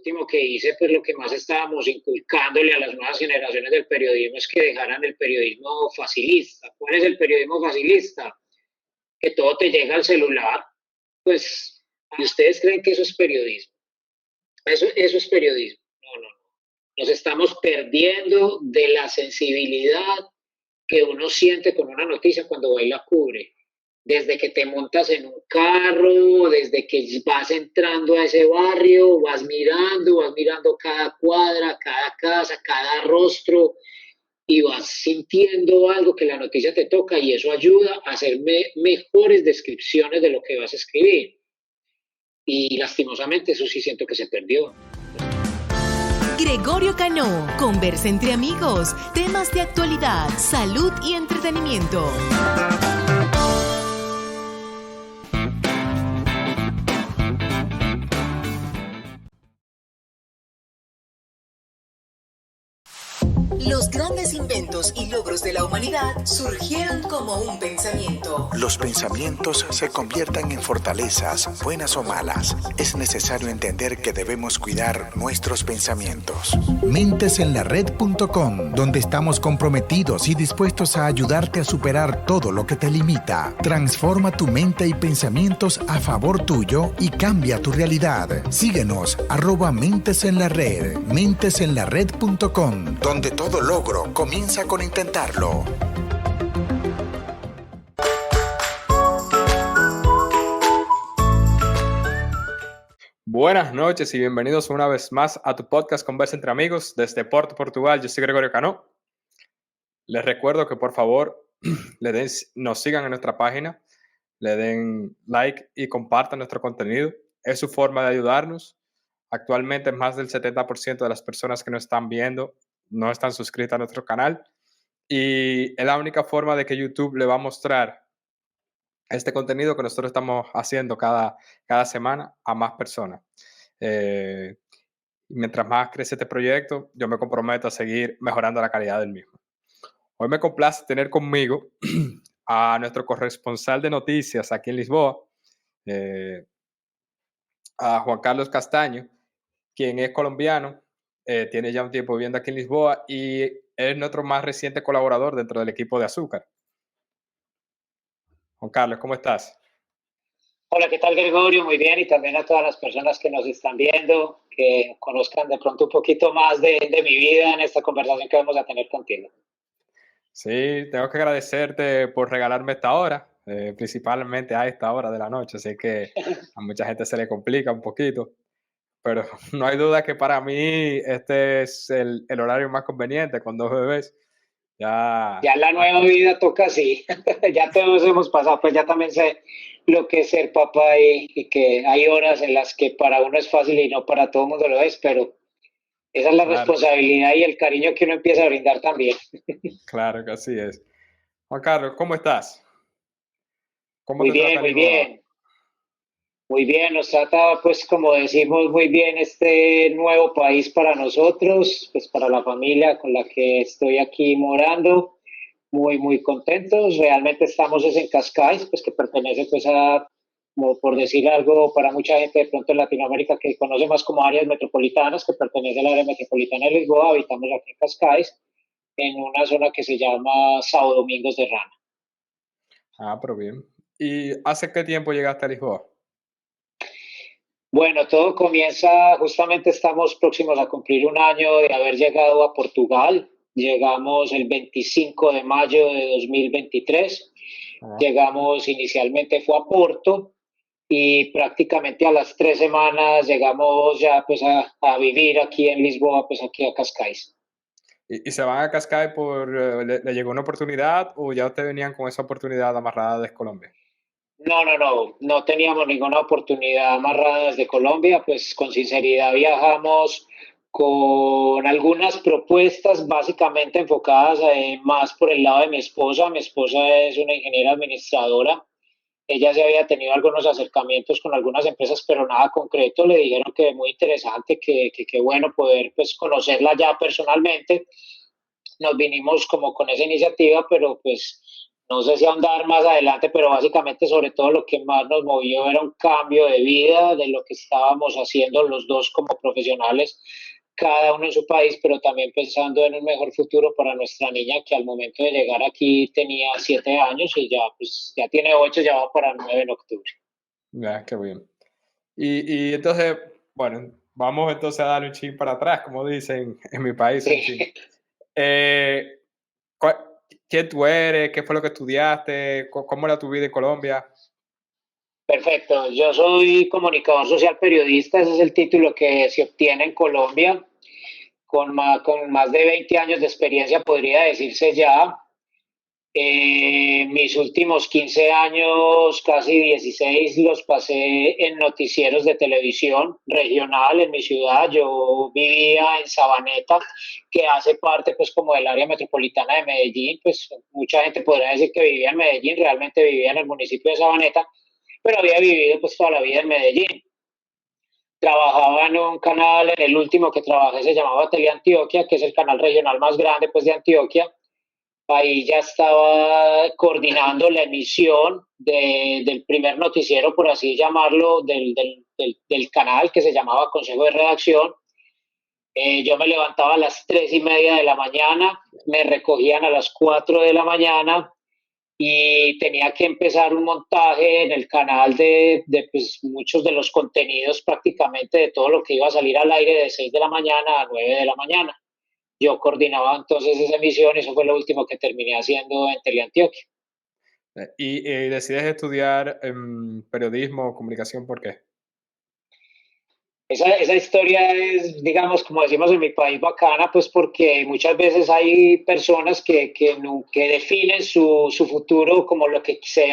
último que hice, pues lo que más estábamos inculcándole a las nuevas generaciones del periodismo es que dejaran el periodismo facilista. ¿Cuál es el periodismo facilista? Que todo te llega al celular, pues, ¿y ustedes creen que eso es periodismo? Eso es periodismo. No, no, no. Nos estamos perdiendo de la sensibilidad que uno siente con una noticia cuando va y la cubre. Desde que te montas en un carro, desde que vas entrando a ese barrio, vas mirando cada cuadra, cada casa, cada rostro y vas sintiendo algo que la noticia te toca y eso ayuda a hacer mejores descripciones de lo que vas a escribir. Y lastimosamente eso sí siento que se perdió. Gregorio Cano, conversa entre amigos, temas de actualidad, salud y entretenimiento. Los grandes inventos y logros de la humanidad surgieron como un pensamiento. Los pensamientos se convierten en fortalezas, buenas o malas. Es necesario entender que debemos cuidar nuestros pensamientos. Mentesenlared.com, donde estamos comprometidos y dispuestos a ayudarte a superar todo lo que te limita. Transforma tu mente y pensamientos a favor tuyo y cambia tu realidad. Síguenos, @mentesenlared, mentesenlared.com, donde todo logro comienza con intentarlo. Buenas noches y bienvenidos una vez más a tu podcast Conversa entre Amigos desde Porto, Portugal. Yo soy Gregorio Cano. Les recuerdo que por favor nos sigan en nuestra página, le den like y compartan nuestro contenido. Es su forma de ayudarnos. Actualmente más del 70% de las personas que nos están viendo no están suscritas a nuestro canal y es la única forma de que YouTube le va a mostrar este contenido que nosotros estamos haciendo cada semana a más personas. Mientras más crece este proyecto, yo me comprometo a seguir mejorando la calidad del mismo. Hoy me complace tener conmigo a nuestro corresponsal de noticias aquí en Lisboa, a Juan Carlos Castaño, quien es colombiano, tiene ya un tiempo viviendo aquí en Lisboa y es nuestro más reciente colaborador dentro del equipo de Azúcar. Juan Carlos, ¿cómo estás? Hola, ¿qué tal, Gregorio? Muy bien, y también a todas las personas que nos están viendo, que conozcan de pronto un poquito más de mi vida en esta conversación que vamos a tener contigo. Sí, tengo que agradecerte por regalarme esta hora, principalmente a esta hora de la noche, así que a mucha gente se le complica un poquito, pero no hay duda que para mí este es el horario más conveniente con 2 bebés. Ya la nueva vida toca así, ya todos hemos pasado, pues ya también sé lo que es ser papá y que hay horas en las que para uno es fácil y no para todo el mundo lo es, pero esa es la responsabilidad y el cariño que uno empieza a brindar también. Claro que así es. Juan Carlos, ¿cómo estás? ¿Cómo Muy te trata bien, muy Lisboa? bien. Muy bien, nos trata, pues, como decimos, muy bien este nuevo país para nosotros, pues para la familia con la que estoy aquí morando. Muy, muy contentos. Realmente estamos en Cascais, pues que pertenece pues a, como por decir algo, para mucha gente de pronto en Latinoamérica que conoce más como áreas metropolitanas, que pertenece al área metropolitana de Lisboa. Habitamos aquí en Cascais, en una zona que se llama São Domingos de Rana. Ah, pero bien. ¿Y hace qué tiempo llegaste a Lisboa? Bueno, todo comienza, justamente estamos próximos a cumplir un año de haber llegado a Portugal. Llegamos el 25 de mayo de 2023. Llegamos inicialmente fue a Porto y prácticamente a las 3 semanas llegamos ya pues a vivir aquí en Lisboa, pues aquí a Cascais. ¿Y se van a Cascais por, le llegó una oportunidad o ya ustedes venían con esa oportunidad amarrada desde Colombia? No teníamos ninguna oportunidad amarrada desde Colombia, pues con sinceridad viajamos con algunas propuestas básicamente enfocadas más por el lado de mi esposa. Mi esposa es una ingeniera administradora. Ella se había tenido algunos acercamientos con algunas empresas, pero nada concreto. Le dijeron que muy interesante, que bueno poder pues conocerla ya personalmente. Nos vinimos como con esa iniciativa, pero pues no sé si ahondar más adelante, pero básicamente sobre todo lo que más nos movió era un cambio de vida de lo que estábamos haciendo los dos como profesionales, cada uno en su país, pero también pensando en un mejor futuro para nuestra niña que al momento de llegar aquí tenía 7 años y ya, pues, ya tiene 8, ya va para 9 en octubre. Ya, qué bien. Y entonces, bueno, vamos entonces a dar un chin para atrás, como dicen en mi país, un chin. Sí. Eh, ¿cuál- ¿Quién tú eres? ¿Qué fue lo que estudiaste? ¿Cómo era tu vida en Colombia? Perfecto, yo soy comunicador social periodista, ese es el título que se obtiene en Colombia, con más de 20 años de experiencia podría decirse ya. Mis últimos 15 años, casi 16, los pasé en noticieros de televisión regional en mi ciudad. Yo vivía en Sabaneta, que hace parte pues como del área metropolitana de Medellín. Pues mucha gente podría decir que vivía en Medellín, realmente vivía en el municipio de Sabaneta, pero había vivido pues toda la vida en Medellín. Trabajaba en un canal, en el último que trabajé se llamaba Teleantioquia, que es el canal regional más grande pues de Antioquia. Ahí ya estaba coordinando la emisión del primer noticiero, por así llamarlo, del canal que se llamaba Consejo de Redacción. Yo me levantaba a las 3:30 de la mañana, me recogían a las 4 de la mañana y tenía que empezar un montaje en el canal de pues, muchos de los contenidos, prácticamente de todo lo que iba a salir al aire de 6 de la mañana a 9 de la mañana. Yo coordinaba entonces esa emisión y eso fue lo último que terminé haciendo en Teleantioquia. Y decides estudiar periodismo o comunicación, ¿por qué? Esa historia es, digamos, como decimos en mi país, bacana, pues porque muchas veces hay personas que definen su futuro como lo que se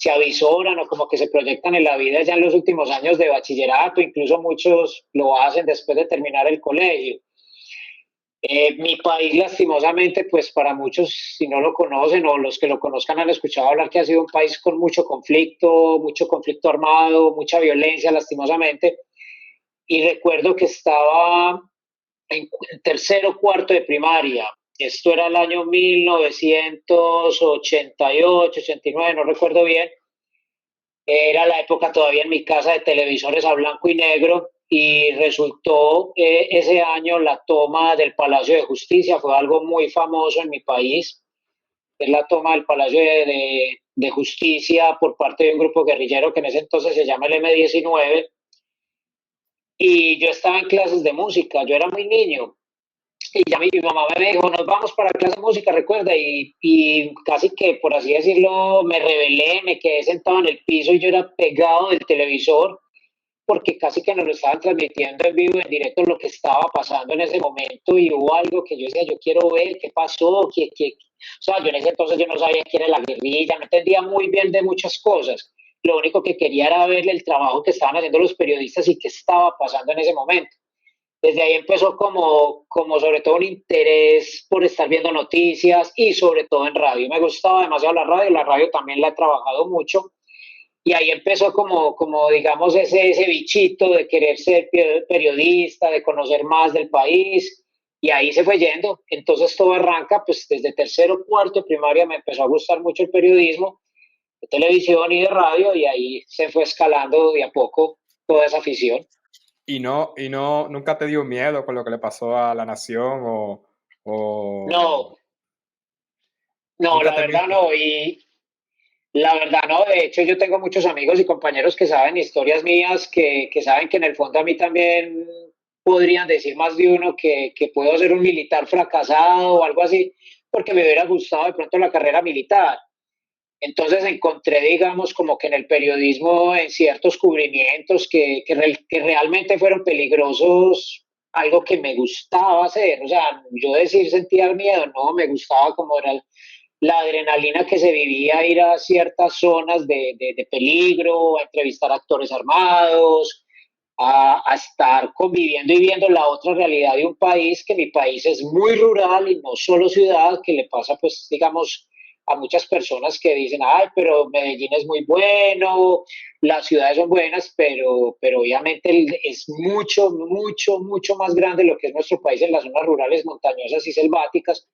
avisoran o como que se proyectan en la vida ya en los últimos años de bachillerato, incluso muchos lo hacen después de terminar el colegio. Mi país, lastimosamente, pues para muchos, si no lo conocen o los que lo conozcan han escuchado hablar que ha sido un país con mucho conflicto armado, mucha violencia, lastimosamente. Y recuerdo que estaba en tercero o cuarto de primaria. Esto era el año 1988, 89, no recuerdo bien. Era la época todavía en mi casa de televisores a blanco y negro y resultó ese año la toma del Palacio de Justicia, fue algo muy famoso en mi país, es la toma del Palacio de Justicia por parte de un grupo guerrillero que en ese entonces se llama el M-19 y yo estaba en clases de música, yo era muy niño y ya mi mamá me dijo, nos vamos para clase de música, recuerda, y casi que, por así decirlo, me rebelé, me quedé sentado en el piso y yo era pegado del televisor porque casi que nos lo estaban transmitiendo en vivo, en directo, lo que estaba pasando en ese momento y hubo algo que yo decía, yo quiero ver qué pasó, o sea, yo en ese entonces yo no sabía qué era la guerrilla, no entendía muy bien de muchas cosas. Lo único que quería era ver el trabajo que estaban haciendo los periodistas y qué estaba pasando en ese momento. Desde ahí empezó como sobre todo un interés por estar viendo noticias y sobre todo en radio. Me gustaba demasiado la radio también la he trabajado mucho y ahí empezó como digamos ese bichito de querer ser periodista, de conocer más del país y ahí se fue yendo. Entonces todo arranca pues desde tercero, cuarto de primaria me empezó a gustar mucho el periodismo de televisión y de radio y ahí se fue escalando de a poco toda esa afición. Nunca te dio miedo con lo que le pasó a la nación o No, no, nunca la te verdad viste. no. Y la verdad no. De hecho, yo tengo muchos amigos y compañeros que saben historias mías, que saben que en el fondo a mí también podrían decir más de uno que puedo ser un militar fracasado o algo así, porque me hubiera gustado de pronto la carrera militar. Entonces encontré, digamos, como que en el periodismo, en ciertos cubrimientos que realmente fueron peligrosos, algo que me gustaba hacer. O sea, yo decir sentía miedo, no, me gustaba como era la adrenalina que se vivía, ir a ciertas zonas de peligro, a entrevistar a actores armados, a estar conviviendo y viendo la otra realidad de un país, que mi país es muy rural y no solo ciudad, que le pasa pues digamos a muchas personas que dicen, ay, pero Medellín es muy bueno, las ciudades son buenas, pero obviamente es mucho más grande lo que es nuestro país en las zonas rurales, montañosas y selváticas,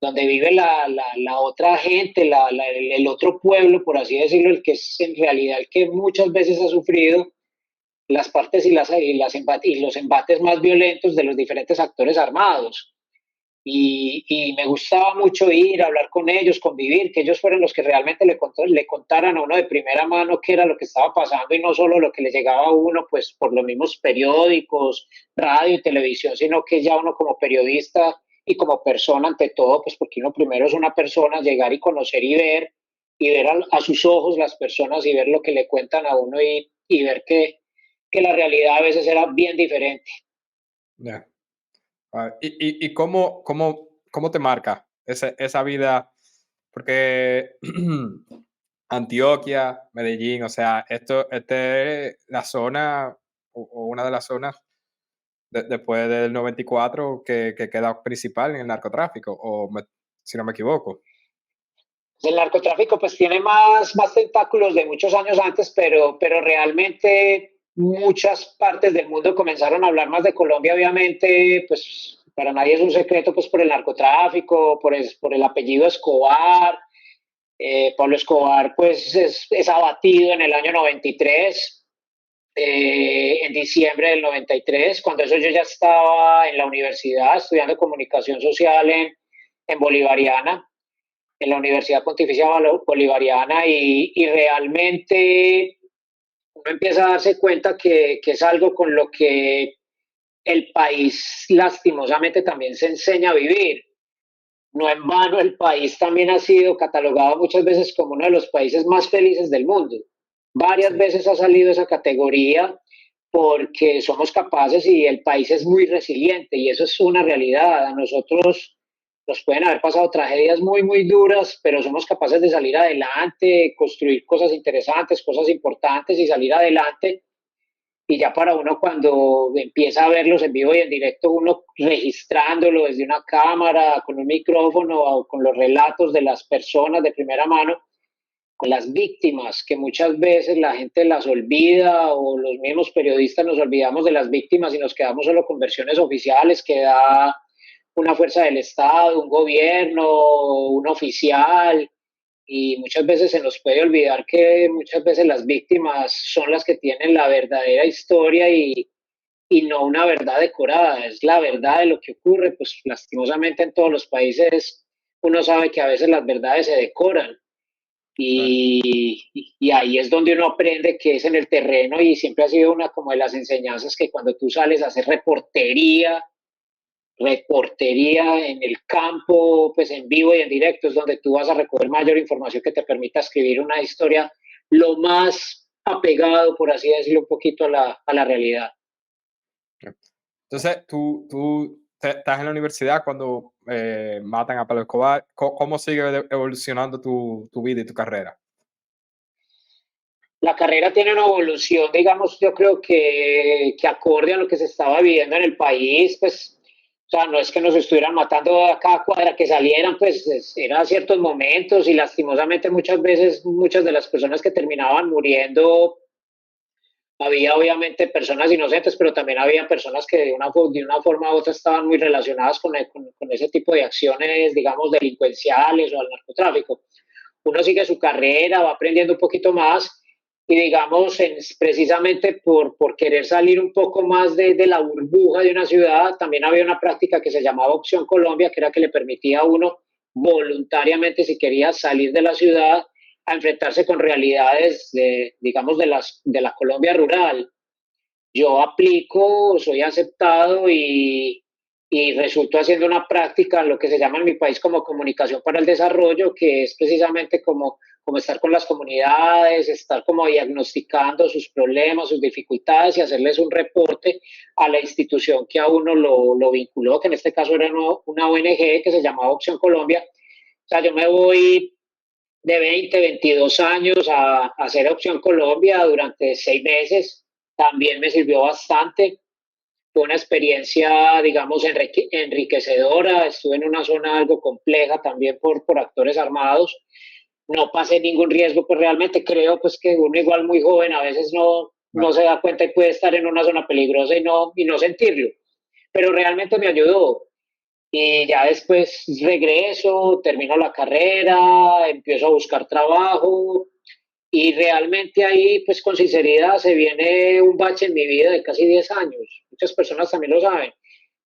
donde vive la otra gente, el otro pueblo, por así decirlo, el que es en realidad el que muchas veces ha sufrido las partes y los embates más violentos de los diferentes actores armados. Y me gustaba mucho ir a hablar con ellos, convivir, que ellos fueran los que realmente le contaran a uno de primera mano qué era lo que estaba pasando y no solo lo que le llegaba a uno pues por los mismos periódicos, radio y televisión, sino que ya uno como periodista y como persona ante todo, pues porque uno primero es una persona, llegar y conocer y ver a sus ojos las personas y ver lo que le cuentan a uno y ver que la realidad a veces era bien diferente. Ya. ¿Y cómo te marca esa vida? Porque Antioquia, Medellín, o sea, este es la zona o una de las zonas después del 94 que queda principal en el narcotráfico, si no me equivoco. El narcotráfico pues tiene más tentáculos de muchos años antes, pero realmente muchas partes del mundo comenzaron a hablar más de Colombia, obviamente, pues para nadie es un secreto, pues por el narcotráfico, por el apellido Escobar. Pablo Escobar pues es abatido en el año 93, en diciembre del 93, cuando eso yo ya estaba en la universidad estudiando comunicación social en Bolivariana, en la Universidad Pontificia Bolivariana, y realmente uno empieza a darse cuenta que es algo con lo que el país lastimosamente también se enseña a vivir. No en vano el país también ha sido catalogado muchas veces como uno de los países más felices del mundo. Varias Sí. veces ha salido esa categoría porque somos capaces y el país es muy resiliente y eso es una realidad. A nosotros nos pueden haber pasado tragedias muy duras, pero somos capaces de salir adelante, construir cosas interesantes, cosas importantes y salir adelante. Y ya para uno cuando empieza a verlos en vivo y en directo, uno registrándolo desde una cámara, con un micrófono o con los relatos de las personas de primera mano, con las víctimas, que muchas veces la gente las olvida o los mismos periodistas nos olvidamos de las víctimas y nos quedamos solo con versiones oficiales que da una fuerza del Estado, un gobierno, un oficial, y muchas veces se nos puede olvidar que muchas veces las víctimas son las que tienen la verdadera historia y no una verdad decorada, es la verdad de lo que ocurre, pues lastimosamente en todos los países uno sabe que a veces las verdades se decoran Claro. y ahí es donde uno aprende que es en el terreno y siempre ha sido una como de las enseñanzas que cuando tú sales a hacer reportería en el campo, pues en vivo y en directo, es donde tú vas a recoger mayor información que te permita escribir una historia lo más apegado, por así decirlo, un poquito a la realidad. Entonces, tú estás en la universidad cuando matan a Pablo Escobar. ¿Cómo sigue evolucionando tu vida y tu carrera? La carrera tiene una evolución, digamos, yo creo que acorde a lo que se estaba viviendo en el país, pues, o sea, no es que nos estuvieran matando a cada cuadra que salieran, pues eran ciertos momentos y lastimosamente muchas veces muchas de las personas que terminaban muriendo, había obviamente personas inocentes, pero también había personas que de una forma u otra estaban muy relacionadas con ese tipo de acciones, digamos, delincuenciales o al narcotráfico. Uno sigue su carrera, va aprendiendo un poquito más y digamos, precisamente por querer salir un poco más de la burbuja de una ciudad, también había una práctica que se llamaba Opción Colombia, que era que le permitía a uno voluntariamente, si quería salir de la ciudad, a enfrentarse con realidades, digamos, de la Colombia rural. Yo aplico, soy aceptado y resulto haciendo una práctica, lo que se llama en mi país como comunicación para el desarrollo, que es precisamente como estar con las comunidades, estar como diagnosticando sus problemas, sus dificultades y hacerles un reporte a la institución que a uno lo vinculó, que en este caso era una ONG que se llamaba Opción Colombia. O sea, yo me voy de 20, 22 años a hacer Opción Colombia durante 6 meses. También me sirvió bastante. Fue una experiencia, digamos, enriquecedora. Estuve en una zona algo compleja también por actores armados. No pasé ningún riesgo, pues realmente creo pues que uno igual muy joven a veces no Vale. se da cuenta y puede estar en una zona peligrosa y no sentirlo. Pero realmente me ayudó. Y ya después regreso, termino la carrera, empiezo a buscar trabajo y realmente ahí, pues con sinceridad, se viene un bache en mi vida de casi 10 años. Muchas personas también lo saben.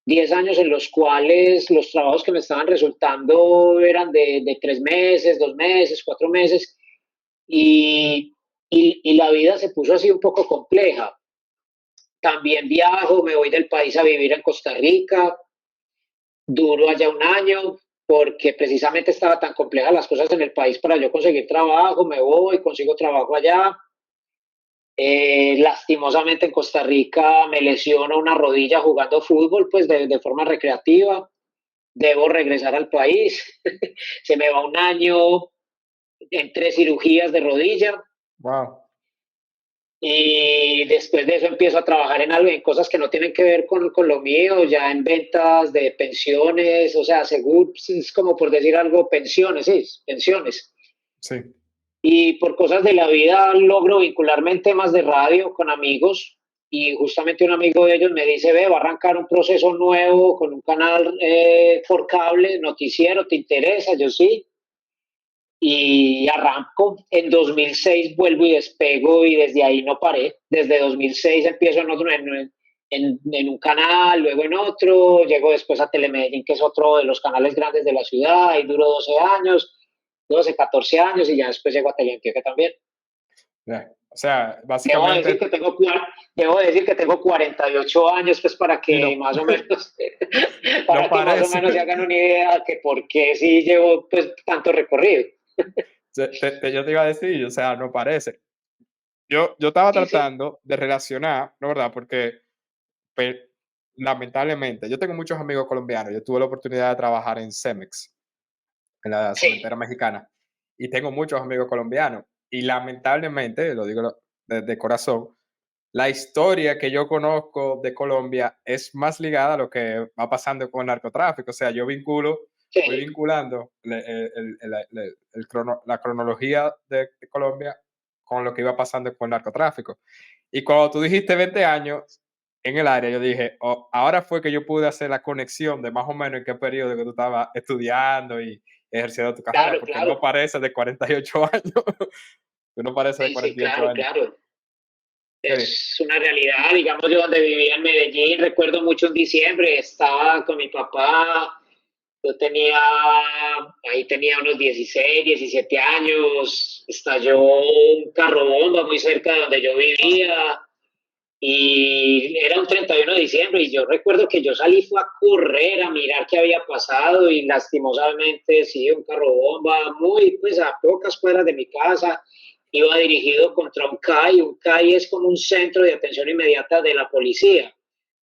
10 años en los cuales los trabajos que me estaban resultando eran de 3 meses, 2 meses, 4 meses, y la vida se puso así un poco compleja. También viajo, me voy del país a vivir en Costa Rica, duro allá un año, porque precisamente estaba tan compleja las cosas en el país para yo conseguir trabajo, me voy, consigo trabajo allá. Lastimosamente en Costa Rica me lesiono una rodilla jugando fútbol, pues de forma recreativa. Debo regresar al país. Se me va un año en 3 cirugías de rodilla. Wow. Y después de eso empiezo a trabajar en algo, en cosas que no tienen que ver con lo mío, ya en ventas de pensiones, o sea, seguro, es como por decir algo, pensiones, sí, pensiones. Sí. Y por cosas de la vida logro vincularme en temas de radio con amigos, y justamente un amigo de ellos me dice, ve, va a arrancar un proceso nuevo con un canal por cable, noticiero, ¿te interesa? Yo sí. Y arranco. En 2006 vuelvo y despego y desde ahí no paré. Desde 2006 empiezo en un canal, luego en otro, llego después a Telemedellín, que es otro de los canales grandes de la ciudad, y duro 12 años, 12, 14 años, y ya después llego a Teleantioquia también. Yeah. O sea, Debo decir básicamente, que tengo, debo decir que tengo 48 años, pues para y que no, más o menos, no para que más o parece. menos se hagan una idea que por qué sí llevo pues tanto recorrido. Yo te iba a decir, o sea, no parece. Yo estaba Sí, sí, tratando de relacionar, ¿no verdad? Porque pe- lamentablemente, yo tengo muchos amigos colombianos. Yo tuve la oportunidad de trabajar en Cemex, en la sí. cementera mexicana, y tengo muchos amigos colombianos. Y lamentablemente, lo digo de corazón, la historia que yo conozco de Colombia es más ligada a lo que va pasando con el narcotráfico. O sea, voy Sí, vinculando la cronología de Colombia con lo que iba pasando con el narcotráfico. Y cuando tú dijiste 20 años en el área, yo dije, "Oh, ahora fue que yo pude hacer la conexión de más o menos en qué periodo que tú estabas estudiando y ejerciendo tu carrera, claro, porque no claro. parece de 48 años. Tú no pareces de Sí, sí, 48 claro, años. claro. Qué bien. Es una realidad. Digamos, yo donde vivía en Medellín, recuerdo mucho en diciembre, estaba con mi papá, yo tenía, ahí tenía unos 16, 17 años, estalló un carro bomba muy cerca de donde yo Wow. vivía, y era un 31 de diciembre, y yo recuerdo que yo salí fue a correr a mirar qué había pasado, y lastimosamente sí, un carro bomba muy, pues a pocas cuadras de mi casa, iba dirigido contra un CAI. Un CAI es como un centro de atención inmediata de la policía,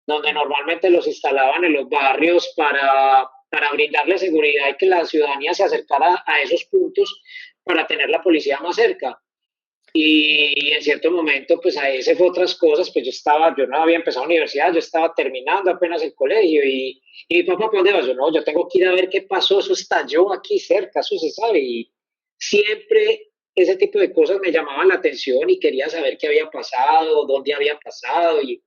donde Mm. normalmente los instalaban en los barrios para brindarle seguridad y que la ciudadanía se acercara a esos puntos para tener la policía más cerca. Y en cierto momento, pues a ese fue otras cosas, pues yo no había empezado la universidad, yo estaba terminando apenas el colegio, y mi papá, ¿para dónde vas? Yo, no, yo tengo que ir a ver qué pasó, eso estalló aquí cerca, eso se sabe, y siempre ese tipo de cosas me llamaban la atención y quería saber qué había pasado, dónde había pasado, y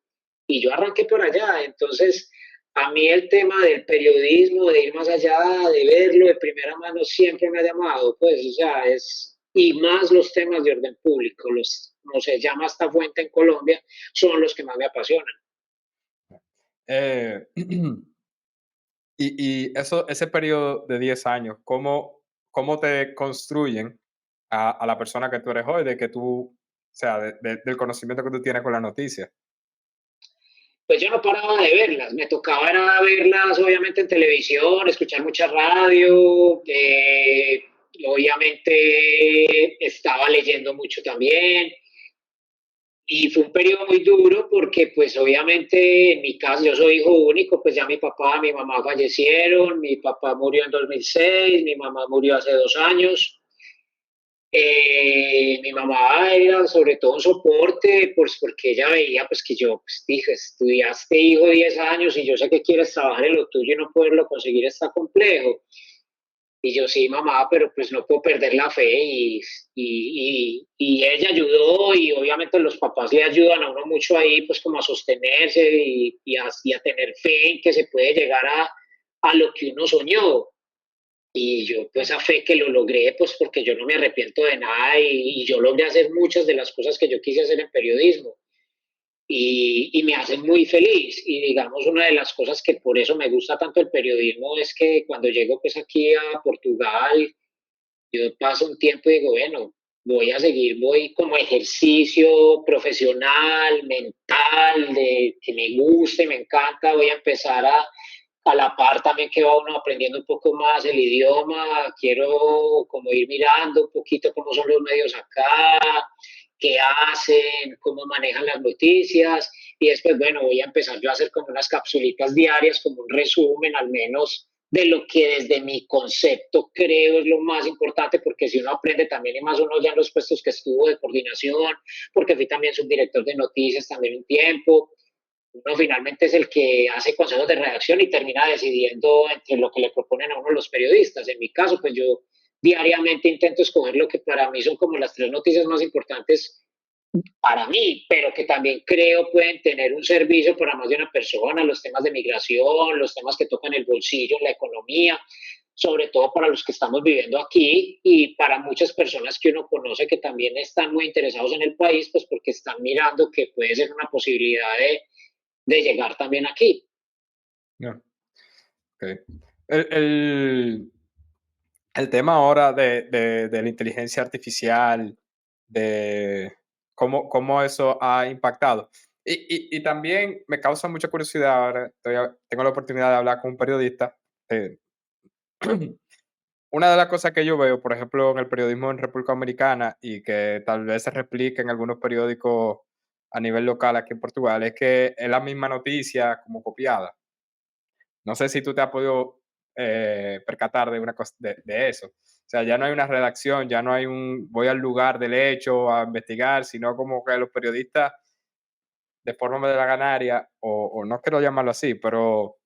yo arranqué por allá. Entonces, a mí el tema del periodismo, de ir más allá, de verlo de primera mano, siempre me ha llamado, pues, o sea, y más los temas de orden público, como se llama esta fuente en Colombia, son los que más me apasionan. Eh, y eso, ese periodo de 10 años, ¿cómo te construyen a la persona que tú eres hoy, de que tú, o sea, del conocimiento que tú tienes con la noticia? Pues yo no paraba de verlas, me tocaba era verlas obviamente en televisión, escuchar mucha radio, obviamente estaba leyendo mucho también, y fue un periodo muy duro porque pues obviamente en mi caso yo soy hijo único, pues ya mi papá, mi mamá fallecieron, mi papá murió en 2006, mi mamá murió hace 2 años. Mi mamá era sobre todo un soporte, pues porque ella veía pues que yo, pues dije, estudiaste hijo 10 años y yo sé que quieres trabajar en lo tuyo y no poderlo conseguir está complejo. Y yo, sí, mamá, pero pues no puedo perder la fe, y ella ayudó, y obviamente los papás le ayudan a uno mucho ahí, pues como a sostenerse y a tener fe en que se puede llegar a lo que uno soñó. Y yo pues a fe que lo logré, pues porque yo no me arrepiento de nada y yo logré hacer muchas de las cosas que yo quise hacer en periodismo y me hace muy feliz. Y digamos, una de las cosas que por eso me gusta tanto el periodismo es que cuando llego pues aquí a Portugal, yo paso un tiempo y digo, bueno, voy a seguir, voy como ejercicio profesional, mental, de que me guste, me encanta, voy a empezar a la par también que va uno aprendiendo un poco más el idioma, quiero como ir mirando un poquito cómo son los medios acá, qué hacen, cómo manejan las noticias y después, bueno, voy a empezar yo a hacer como unas capsulitas diarias, como un resumen al menos de lo que desde mi concepto creo es lo más importante, porque si uno aprende también y más uno ya en los puestos que estuvo de coordinación, porque fui también subdirector de noticias también un tiempo, uno finalmente es el que hace consejos de redacción y termina decidiendo entre lo que le proponen a uno los periodistas. En mi caso, pues yo diariamente intento escoger lo que para mí son como las tres noticias más importantes para mí, pero que también creo pueden tener un servicio para más de una persona, los temas de migración, los temas que tocan el bolsillo, la economía, sobre todo para los que estamos viviendo aquí y para muchas personas que uno conoce que también están muy interesados en el país, pues porque están mirando que puede ser una posibilidad de llegar también aquí. Yeah. Okay. El, el tema ahora de la inteligencia artificial, de cómo eso ha impactado. Y también me causa mucha curiosidad ahora, tengo la oportunidad de hablar con un periodista. Una de las cosas que yo veo, por ejemplo, en el periodismo en República Dominicana y que tal vez se replique en algunos periódicos a nivel local aquí en Portugal, es que es la misma noticia como copiada. No sé si tú te has podido percatar de una cosa de eso. O sea, ya no hay una redacción, ya no hay voy al lugar del hecho a investigar, sino como que los periodistas de forma de la ganaria, o no quiero llamarlo así, pero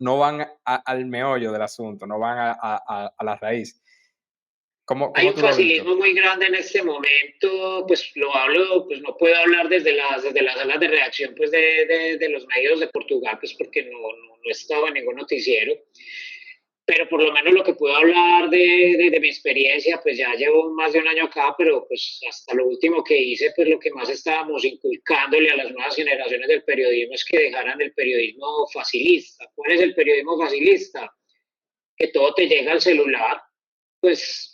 no van al meollo del asunto, no van a la raíz. Hay ¿Cómo un tú lo has visto? facilismo muy grande en este momento, pues lo hablo, pues no puedo hablar desde las salas de redacción pues de los medios de Portugal, pues porque no he estado en ningún noticiero, pero por lo menos lo que puedo hablar de mi experiencia, pues ya llevo más de un año acá, pero pues hasta lo último que hice, pues lo que más estábamos inculcándole a las nuevas generaciones del periodismo es que dejaran el periodismo facilista. ¿Cuál es el periodismo facilista? Que todo te llega al celular, pues,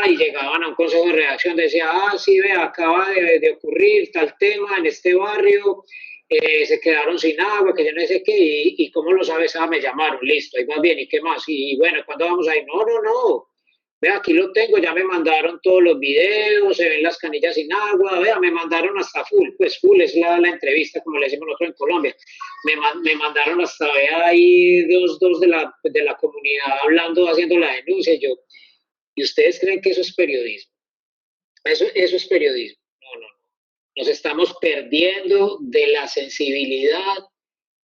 y llegaban a un consejo de redacción, decía, sí, ve, acaba de ocurrir tal tema en este barrio, se quedaron sin agua, que yo no sé qué, y ¿cómo lo sabes? Me llamaron, listo, ahí va bien, ¿y qué más? Y bueno, ¿cuándo vamos a ir? No, ve, aquí lo tengo, ya me mandaron todos los videos, se ven las canillas sin agua, vea, me mandaron hasta full, pues full es la entrevista, como le decimos nosotros en Colombia, me mandaron hasta vea ahí dos de la comunidad hablando, haciendo la denuncia, ¿y ustedes creen que eso es periodismo? Eso es periodismo. No. Nos estamos perdiendo de la sensibilidad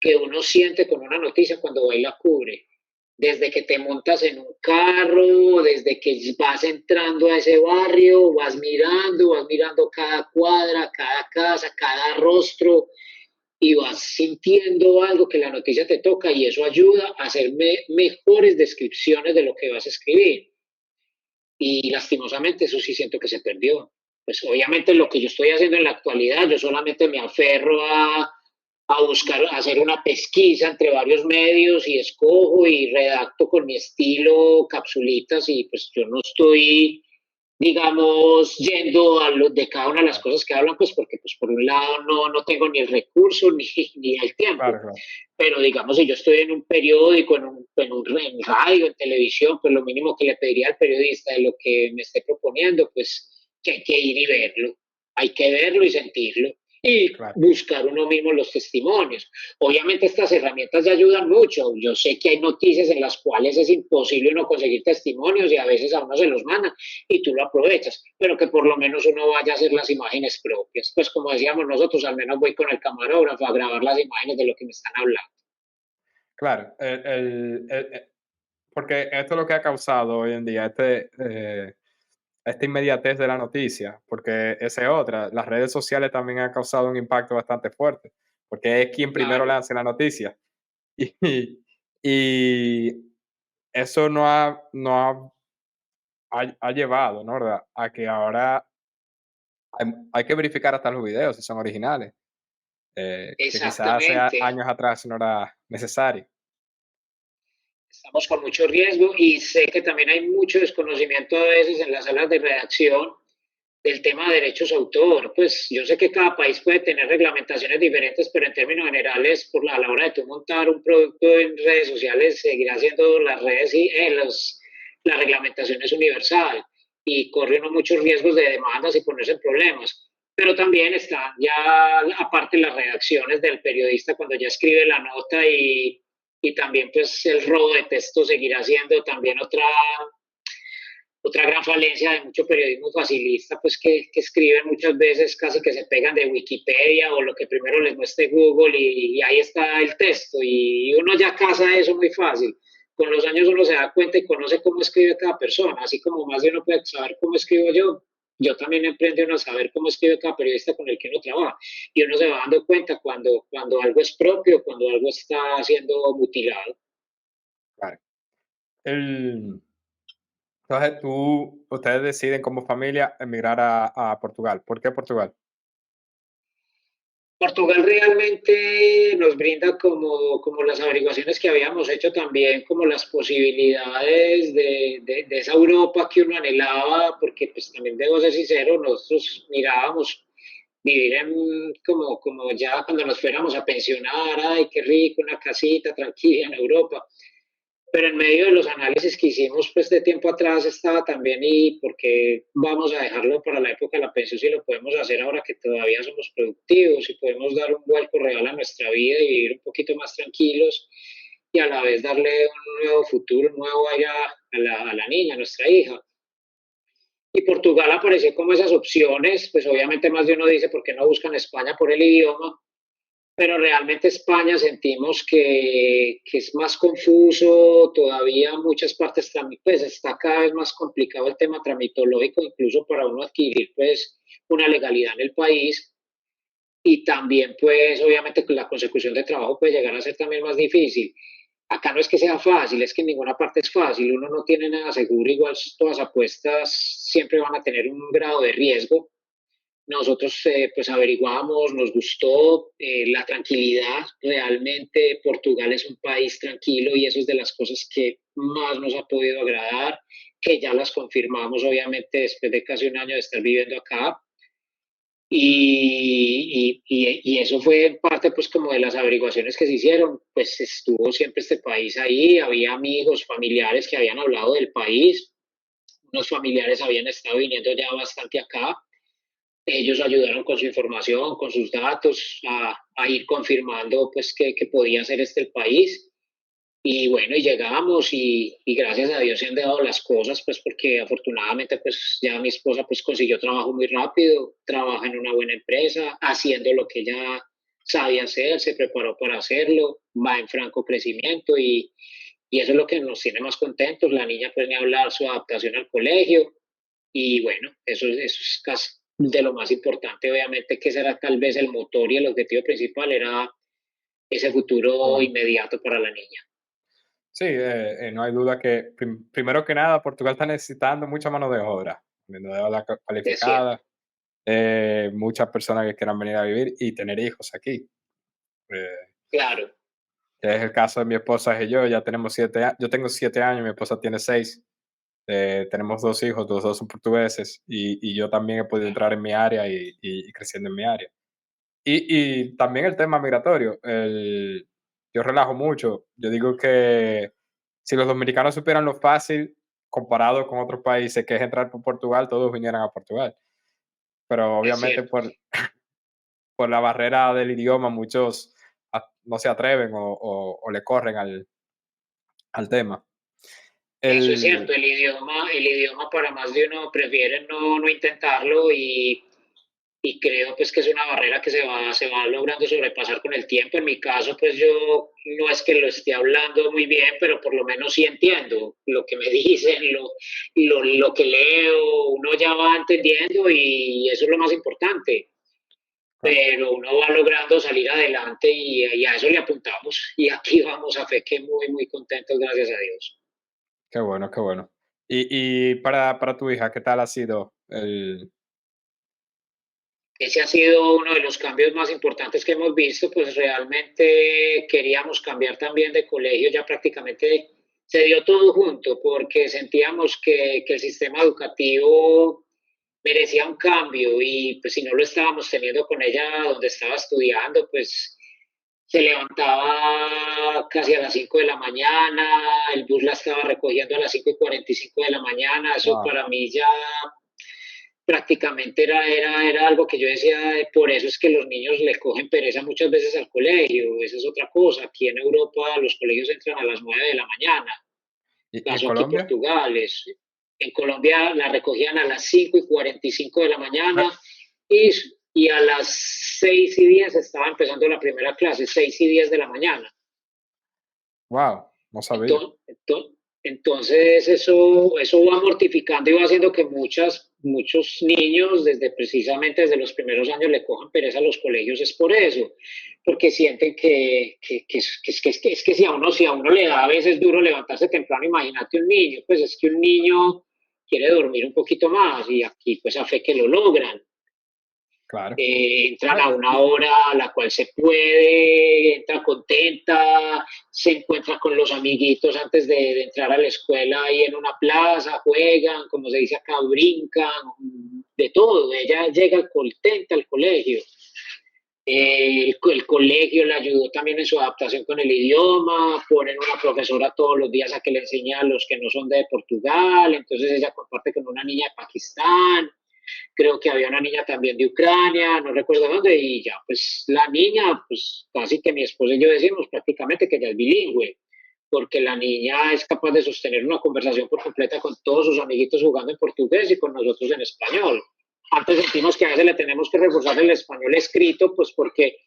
que uno siente con una noticia cuando va y la cubre. Desde que te montas en un carro, desde que vas entrando a ese barrio, vas mirando cada cuadra, cada casa, cada rostro y vas sintiendo algo que la noticia te toca y eso ayuda a hacer mejores descripciones de lo que vas a escribir. Y lastimosamente eso sí siento que se perdió. Pues obviamente lo que yo estoy haciendo en la actualidad, yo solamente me aferro a buscar, a hacer una pesquisa entre varios medios y escojo y redacto con mi estilo capsulitas y pues yo no estoy, digamos, yendo a lo de cada una de las cosas que hablan, pues porque pues por un lado no tengo ni el recurso ni el tiempo. Claro, claro. Pero digamos, si yo estoy en un periódico, en radio, en televisión, pues lo mínimo que le pediría al periodista de lo que me esté proponiendo, pues que hay que ir y verlo. Hay que verlo y sentirlo y Claro. buscar uno mismo los testimonios. Obviamente estas herramientas ya ayudan mucho. Yo sé que hay noticias en las cuales es imposible uno conseguir testimonios y a veces a uno se los mandan y tú lo aprovechas, pero que por lo menos uno vaya a hacer las imágenes propias. Pues como decíamos nosotros, al menos voy con el camarógrafo a grabar las imágenes de lo que me están hablando. Claro, porque esto es lo que ha causado hoy en día, esta inmediatez de la noticia, porque esa es otra. Las redes sociales también han causado un impacto bastante fuerte, porque es quien primero Claro. lanza la noticia. Y, Y eso ha llevado, ¿no? ¿Verdad? A que ahora hay que verificar hasta los videos si son originales, que quizás hace Exactamente. años atrás no era necesario. Estamos con mucho riesgo y sé que también hay mucho desconocimiento a veces en las salas de redacción del tema de derechos de autor. Pues yo sé que cada país puede tener reglamentaciones diferentes, pero en términos generales, a la hora de tú montar un producto en redes sociales, seguirá siendo las redes y la reglamentación es universal y corre uno muchos riesgos de demandas y ponerse en problemas. Pero también están ya aparte las redacciones del periodista cuando ya escribe la nota y también pues el robo de texto seguirá siendo también otra gran falencia de mucho periodismo facilista, pues que escriben muchas veces casi que se pegan de Wikipedia o lo que primero les muestre Google y ahí está el texto y uno ya casa eso muy fácil. Con los años uno se da cuenta y conoce cómo escribe cada persona, así como más de uno puede saber cómo escribo yo. Yo también aprendo uno a saber cómo escribe cada periodista con el que uno trabaja. Y uno se va dando cuenta cuando algo es propio, cuando algo está siendo mutilado. Claro. Entonces, ustedes deciden como familia emigrar a Portugal. ¿Por qué Portugal? Portugal realmente nos brinda como las averiguaciones que habíamos hecho también, como las posibilidades de esa Europa que uno anhelaba, porque pues también debo ser sincero, nosotros mirábamos vivir como ya cuando nos fuéramos a pensionar, ay, qué rico, una casita tranquila en Europa. Pero en medio de los análisis que hicimos pues de tiempo atrás estaba también y porque vamos a dejarlo para la época de la pensión si lo podemos hacer ahora que todavía somos productivos y podemos dar un vuelco real a nuestra vida y vivir un poquito más tranquilos y a la vez darle un nuevo futuro, un nuevo aire a la niña, a nuestra hija. Y Portugal apareció como esas opciones, pues obviamente más de uno dice, ¿por qué no buscan España por el idioma? Pero realmente España sentimos que es más confuso, todavía muchas partes, pues está cada vez más complicado el tema tramitológico, incluso para uno adquirir pues una legalidad en el país y también pues obviamente la consecución de trabajo puede llegar a ser también más difícil. Acá no es que sea fácil, es que en ninguna parte es fácil, uno no tiene nada seguro, igual todas apuestas siempre van a tener un grado de riesgo. Nosotros pues averiguamos, nos gustó la tranquilidad, realmente Portugal es un país tranquilo y eso es de las cosas que más nos ha podido agradar, que ya las confirmamos obviamente después de casi un año de estar viviendo acá. Y eso fue en parte pues como de las averiguaciones que se hicieron, pues estuvo siempre este país ahí, había amigos, familiares que habían hablado del país, unos familiares habían estado viniendo ya bastante acá, ellos ayudaron con su información, con sus datos, a ir confirmando pues que podía ser este el país. Y bueno, y llegamos y gracias a Dios se han dado las cosas, pues porque afortunadamente pues ya mi esposa pues consiguió trabajo muy rápido, trabaja en una buena empresa, haciendo lo que ella sabía hacer, se preparó para hacerlo, va en franco crecimiento y eso es lo que nos tiene más contentos. La niña puede hablar su adaptación al colegio y bueno, eso es casi de lo más importante, obviamente, que será tal vez el motor y el objetivo principal era ese futuro Bueno, inmediato para la niña. sí, no hay duda que primero que nada Portugal está necesitando mucha mano de obra, Es cierto, cualificada, muchas personas que quieran venir a vivir y tener hijos aquí. eh, claro, que es el caso de mi esposa y yo, ya tenemos 7 años, yo tengo 7 años, mi esposa tiene 6, tenemos 2 hijos, los dos son portugueses y yo también he podido entrar en mi área y creciendo en mi área. Y también el tema migratorio, yo relajo mucho, yo digo que si los dominicanos supieran lo fácil comparado con otros países que es entrar por Portugal, todos vinieran a Portugal. Pero es obviamente cierto. por la barrera del idioma muchos no se atreven o le corren al tema. Eso es cierto, El, el idioma para más de uno prefiere no intentarlo y creo pues que es una barrera que se va logrando sobrepasar con el tiempo. En mi caso, pues yo no es que lo esté hablando muy bien, pero por lo menos sí entiendo lo que me dicen, lo que leo, uno ya va entendiendo y eso es lo más importante. claro, Pero uno va logrando salir adelante y a eso le apuntamos y aquí vamos a fe que muy, muy contentos, gracias a Dios. Qué bueno, qué bueno. Y para tu hija, ¿qué tal ha sido Ese ha sido uno de los cambios más importantes que hemos visto, pues realmente queríamos cambiar también de colegio, ya prácticamente se dio todo junto, porque sentíamos que el sistema educativo merecía un cambio y pues si no lo estábamos teniendo con ella donde estaba estudiando, pues se levantaba casi a las 5 de la mañana, el bus la estaba recogiendo a las 5:45 de la mañana, eso wow, para mí ya prácticamente era algo que yo decía, por eso es que los niños le cogen pereza muchas veces al colegio, esa es otra cosa, aquí en Europa los colegios entran a las 9 de la mañana, y en pasó aquí en Colombia? Portugal, en Colombia la recogían a las 5:45 de la mañana y, y a las 6:10 estaba empezando la primera clase, 6:10 de la mañana. Wow, no sabía. Entonces, eso va mortificando y va haciendo que muchos niños, precisamente desde los primeros años, le cojan pereza a los colegios, es por eso, porque sienten que si a uno le da a veces duro levantarse temprano, imagínate un niño, pues es que un niño quiere dormir un poquito más y aquí pues a fe que lo logran. Claro. Entran No, a una hora a la cual se puede, entra contenta, se encuentra con los amiguitos antes de entrar a la escuela ahí en una plaza, juegan, como se dice acá, brincan, de todo. Ella llega contenta al colegio. El colegio le ayudó también en su adaptación con el idioma, ponen una profesora todos los días a que le enseña a los que no son de Portugal, entonces ella comparte con una niña de Pakistán, creo que había una niña también de Ucrania, no recuerdo dónde, y ya, pues la niña, pues casi que mi esposa y yo decimos prácticamente que ya es bilingüe, porque la niña es capaz de sostener una conversación por completa con todos sus amiguitos jugando en portugués y con nosotros en español. Antes sentimos que a veces le tenemos que reforzar el español escrito, pues porque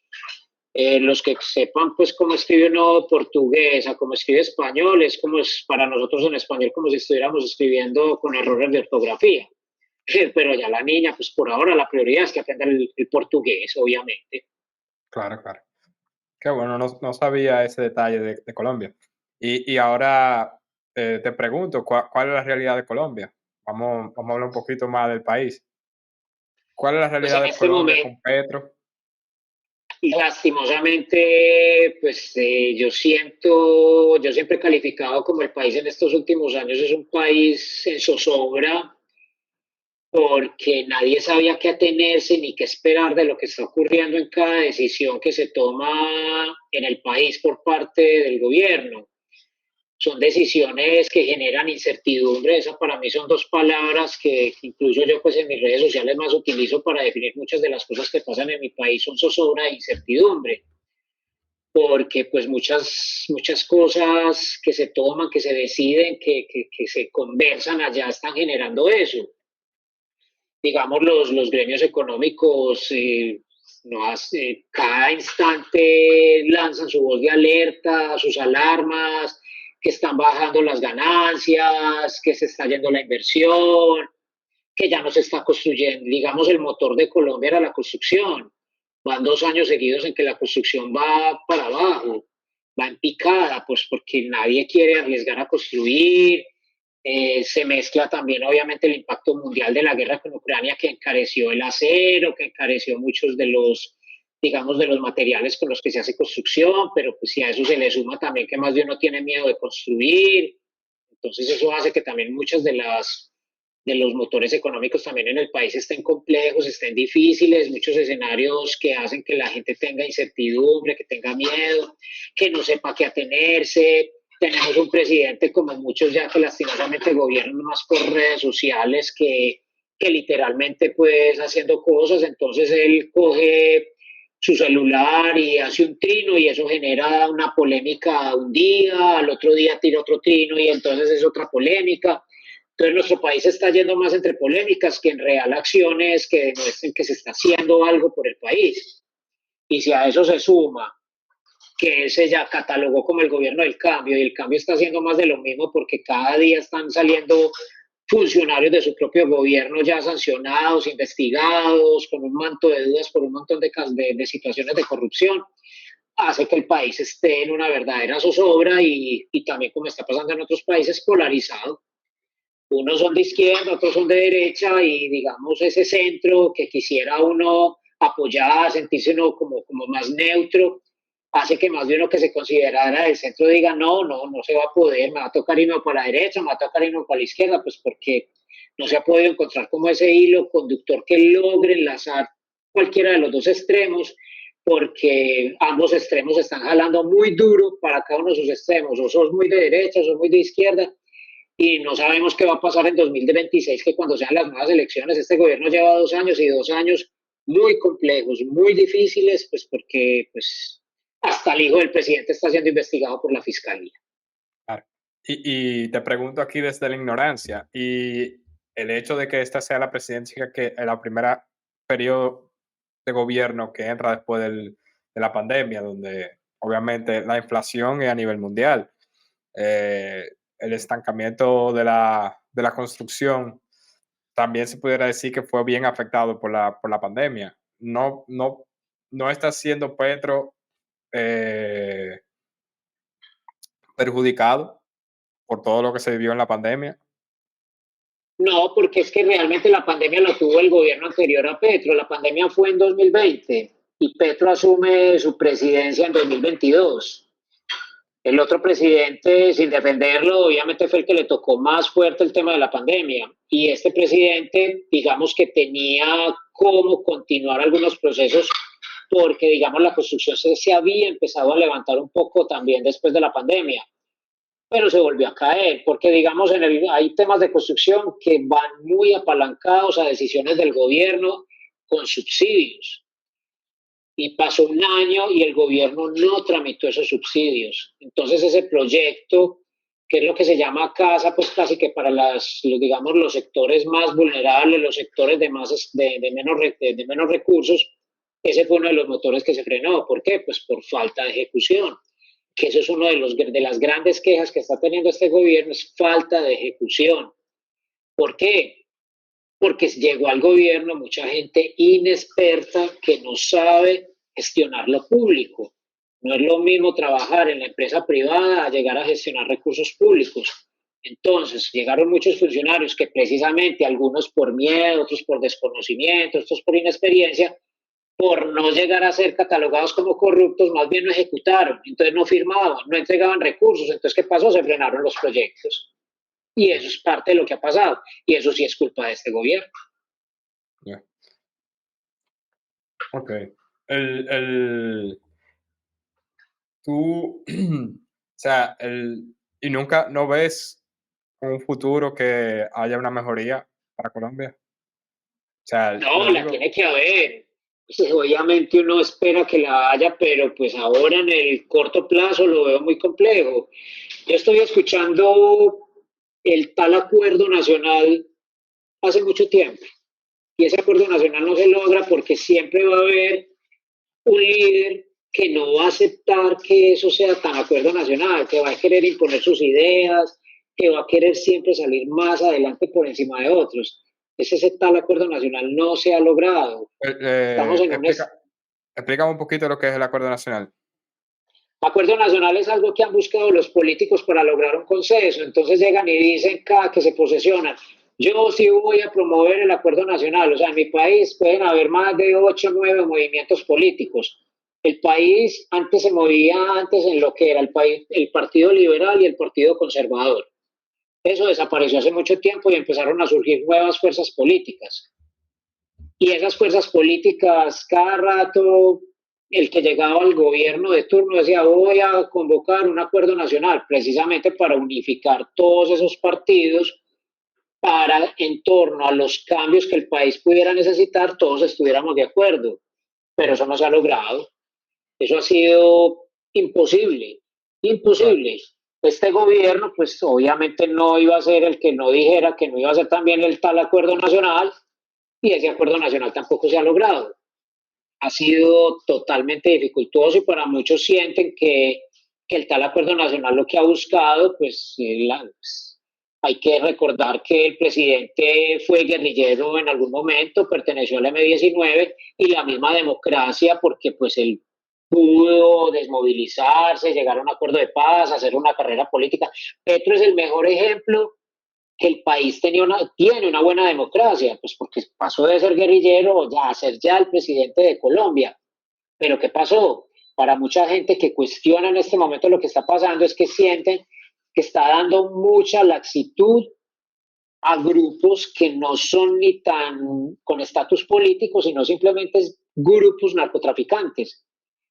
los que sepan pues cómo escribe uno portugués a cómo escribe español, es como es para nosotros en español como si estuviéramos escribiendo con errores de ortografía. Pero ya la niña, pues por ahora la prioridad es que aprenda el portugués, obviamente. claro, claro. Qué bueno, no sabía ese detalle de Colombia. Y ahora te pregunto, ¿cuál es la realidad de Colombia? Vamos a hablar un poquito más del país. ¿Cuál es la Pues realidad en de este Colombia momento, con Petro? lastimosamente, pues yo siempre he calificado como el país en estos últimos años es un país en zozobra, porque nadie sabía qué atenerse ni qué esperar de lo que está ocurriendo en cada decisión que se toma en el país por parte del gobierno. Son decisiones que generan incertidumbre. Esas para mí son dos palabras que incluso yo pues en mis redes sociales más utilizo para definir muchas de las cosas que pasan en mi país, son zozobra e incertidumbre, porque pues muchas cosas que se toman, que se deciden, que se conversan allá están generando eso. Digamos, los gremios económicos no hace, cada instante lanzan su voz de alerta, sus alarmas, que están bajando las ganancias, que se está yendo la inversión, que ya no se está construyendo. Digamos, el motor de Colombia era la construcción. Van 2 años seguidos en que la construcción va para abajo, va en picada, pues porque nadie quiere arriesgar a construir. Se mezcla también obviamente el impacto mundial de la guerra con Ucrania que encareció el acero, que encareció muchos de los, digamos, de los materiales con los que se hace construcción, pero pues si a eso se le suma también que más de uno tiene miedo de construir, entonces eso hace que también muchas de los motores económicos también en el país estén complejos, estén difíciles, muchos escenarios que hacen que la gente tenga incertidumbre, que tenga miedo, que no sepa a qué atenerse. Tenemos un presidente como muchos ya que lastimosamente gobiernan más por redes sociales que literalmente pues haciendo cosas, entonces él coge su celular y hace un trino y eso genera una polémica un día, al otro día tira otro trino y entonces es otra polémica. Entonces nuestro país está yendo más entre polémicas que en real acciones que demuestren que se está haciendo algo por el país. Y si a eso se suma que él se ya catalogó como el gobierno del cambio y el cambio está haciendo más de lo mismo porque cada día están saliendo funcionarios de su propio gobierno ya sancionados, investigados, con un manto de dudas por un montón de situaciones de corrupción, hace que el país esté en una verdadera zozobra y también como está pasando en otros países, polarizado. Unos son de izquierda, otros son de derecha y digamos ese centro que quisiera uno apoyar, sentirse uno como más neutro, hace que más de uno que se considerara del centro diga no se va a poder, me va a tocar irme para la derecha, me va a tocar irme para la izquierda, pues porque no se ha podido encontrar como ese hilo conductor que logre enlazar cualquiera de los dos extremos, porque ambos extremos están jalando muy duro para cada uno de sus extremos, o sos muy de derecha, o sos muy de izquierda, y no sabemos qué va a pasar en 2026, que cuando sean las nuevas elecciones, este gobierno lleva 2 años y 2 años muy complejos, muy difíciles, pues porque pues, hasta el hijo del presidente está siendo investigado por la fiscalía. Claro. Y te pregunto aquí desde la ignorancia, y el hecho de que esta sea la presidencia que en la primera periodo de gobierno que entra después de la pandemia, donde obviamente la inflación es a nivel mundial, el estancamiento de la construcción también se pudiera decir que fue bien afectado por la pandemia. No está siendo Petro perjudicado por todo lo que se vivió en la pandemia. No, porque es que realmente la pandemia la tuvo el gobierno anterior a Petro. La pandemia fue en 2020 y Petro asume su presidencia en 2022. El otro presidente, sin defenderlo, obviamente fue el que le tocó más fuerte el tema de la pandemia. Y este presidente, digamos que tenía cómo continuar algunos procesos porque, digamos, la construcción se había empezado a levantar un poco también después de la pandemia, pero se volvió a caer, porque, digamos, hay temas de construcción que van muy apalancados a decisiones del gobierno con subsidios. Y pasó un año y el gobierno no tramitó esos subsidios. Entonces ese proyecto, que es lo que se llama casa, pues casi que para digamos, los sectores más vulnerables, los sectores de menos recursos, ese fue uno de los motores que se frenó. ¿Por qué? Pues por falta de ejecución, que eso es uno de las grandes quejas que está teniendo este gobierno, es falta de ejecución. ¿Por qué? Porque llegó al gobierno mucha gente inexperta que no sabe gestionar lo público. No es lo mismo trabajar en la empresa privada a llegar a gestionar recursos públicos. Entonces, llegaron muchos funcionarios que precisamente, algunos por miedo, otros por desconocimiento, otros por inexperiencia, por no llegar a ser catalogados como corruptos, más bien no ejecutaron, entonces no firmaban, no entregaban recursos. Entonces, ¿qué pasó? Se frenaron los proyectos. Y eso es parte de lo que ha pasado. Y eso sí es culpa de este gobierno. Yeah. Ok. Tú, o sea, y nunca no ves un futuro que haya una mejoría para Colombia. O sea, no, la tiene que haber. Pues obviamente uno espera que la haya, pero pues ahora en el corto plazo lo veo muy complejo. Yo estoy escuchando el tal acuerdo nacional hace mucho tiempo y ese acuerdo nacional no se logra porque siempre va a haber un líder que no va a aceptar que eso sea tan acuerdo nacional, que va a querer imponer sus ideas, que va a querer siempre salir más adelante por encima de otros. Ese tal acuerdo nacional no se ha logrado. Estamos en explícame un poquito lo que es el acuerdo nacional. Acuerdo nacional es algo que han buscado los políticos para lograr un consenso. Entonces llegan y dicen cada que se posesionan, yo sí voy a promover el acuerdo nacional. O sea, en mi país pueden haber más de 8 o 9 movimientos políticos. El país antes se movía en lo que era el Partido Liberal y el Partido Conservador. Eso desapareció hace mucho tiempo y empezaron a surgir nuevas fuerzas políticas. Y esas fuerzas políticas, cada rato, el que llegaba al gobierno de turno decía, voy a convocar un acuerdo nacional, precisamente para unificar todos esos partidos, para en torno a los cambios que el país pudiera necesitar, todos estuviéramos de acuerdo. Pero eso no se ha logrado. Eso ha sido imposible. Este gobierno, pues obviamente no iba a ser el que no dijera que no iba a ser también el tal acuerdo nacional, y ese acuerdo nacional tampoco se ha logrado. Ha sido totalmente dificultoso y para muchos sienten que el tal acuerdo nacional lo que ha buscado, pues hay que recordar que el presidente fue guerrillero en algún momento, perteneció al M-19 y la misma democracia, porque pues él pudo desmovilizarse, llegar a un acuerdo de paz, hacer una carrera política. Petro es el mejor ejemplo que el país tiene una buena democracia, pues porque pasó de ser guerrillero a ser ya el presidente de Colombia. Pero ¿qué pasó? Para mucha gente que cuestiona en este momento lo que está pasando es que sienten que está dando mucha laxitud a grupos que no son ni tan con estatus político, sino simplemente grupos narcotraficantes.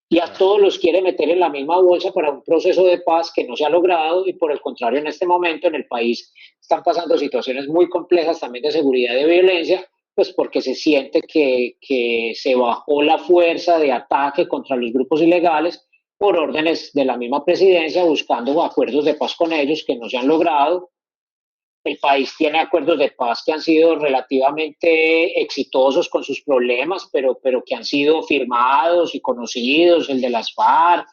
Y a todos los quiere meter en la misma bolsa para un proceso de paz que no se ha logrado y por el contrario en este momento en el país están pasando situaciones muy complejas también de seguridad y de violencia, pues porque se siente que se bajó la fuerza de ataque contra los grupos ilegales por órdenes de la misma presidencia buscando acuerdos de paz con ellos que no se han logrado. El país tiene acuerdos de paz que han sido relativamente exitosos con sus problemas, pero que han sido firmados y conocidos, el de las FARC,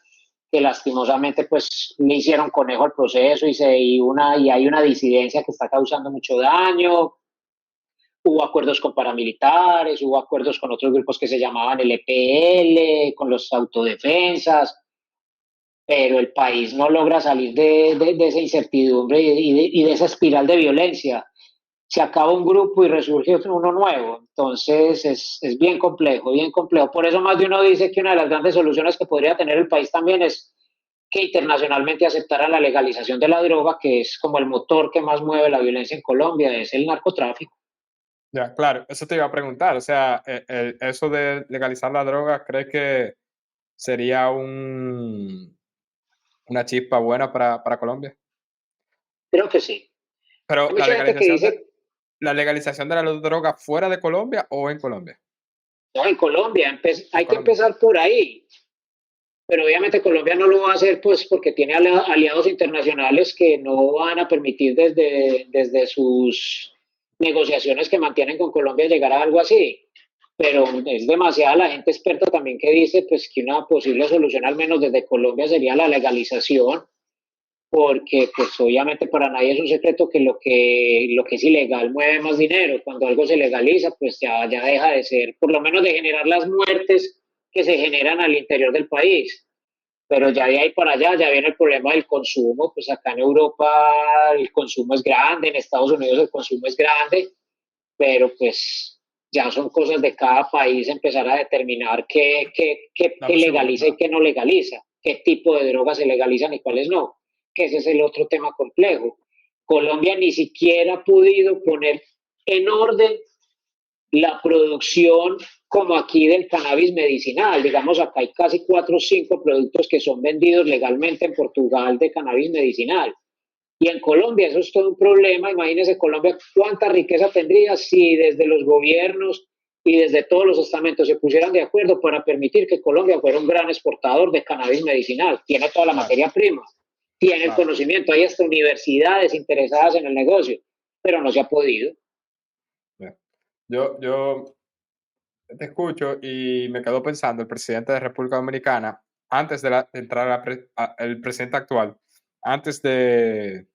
que lastimosamente pues le hicieron conejo al proceso y hay una disidencia que está causando mucho daño. Hubo acuerdos con paramilitares, hubo acuerdos con otros grupos que se llamaban el EPL, con los autodefensas, pero el país no logra salir de esa incertidumbre y de esa espiral de violencia. Se acaba un grupo y resurge uno nuevo. Entonces es bien complejo, bien complejo. Por eso más de uno dice que una de las grandes soluciones que podría tener el país también es que internacionalmente aceptara la legalización de la droga, que es como el motor que más mueve la violencia en Colombia, es el narcotráfico. Ya, claro, eso te iba a preguntar. O sea, eso de legalizar la droga, ¿crees que sería una chispa buena para Colombia? Creo que sí. Pero Hay mucha gente que dice, la legalización de la droga fuera de Colombia o en Colombia. no, en Colombia hay que Colombia. empezar por ahí. Pero obviamente Colombia no lo va a hacer pues porque tiene aliados internacionales que no van a permitir desde sus negociaciones que mantienen con Colombia llegar a algo así. Pero es demasiada la gente experta también que dice pues que una posible solución al menos desde Colombia sería la legalización, porque pues obviamente para nadie es un secreto que lo que es ilegal mueve más dinero. Cuando algo se legaliza pues ya deja de ser, por lo menos de generar las muertes que se generan al interior del país. Pero ya de ahí para allá ya viene el problema del consumo, pues acá en Europa el consumo es grande, en Estados Unidos el consumo es grande, pero pues ya son cosas de cada país empezar a determinar qué legaliza y qué no legaliza, qué tipo de drogas se legalizan y cuáles no, que ese es el otro tema complejo. Colombia ni siquiera ha podido poner en orden la producción como aquí del cannabis medicinal. Digamos, acá hay casi 4 o 5 productos que son vendidos legalmente en Portugal de cannabis medicinal. Y en Colombia eso es todo un problema. Imagínense Colombia cuánta riqueza tendría si desde los gobiernos y desde todos los estamentos se pusieran de acuerdo para permitir que Colombia fuera un gran exportador de cannabis medicinal. Tiene toda la materia prima, tiene el conocimiento, hay hasta universidades interesadas en el negocio, pero no se ha podido. Yo te escucho y me quedo pensando, el presidente de República Dominicana, antes de entrar el presidente actual, antes de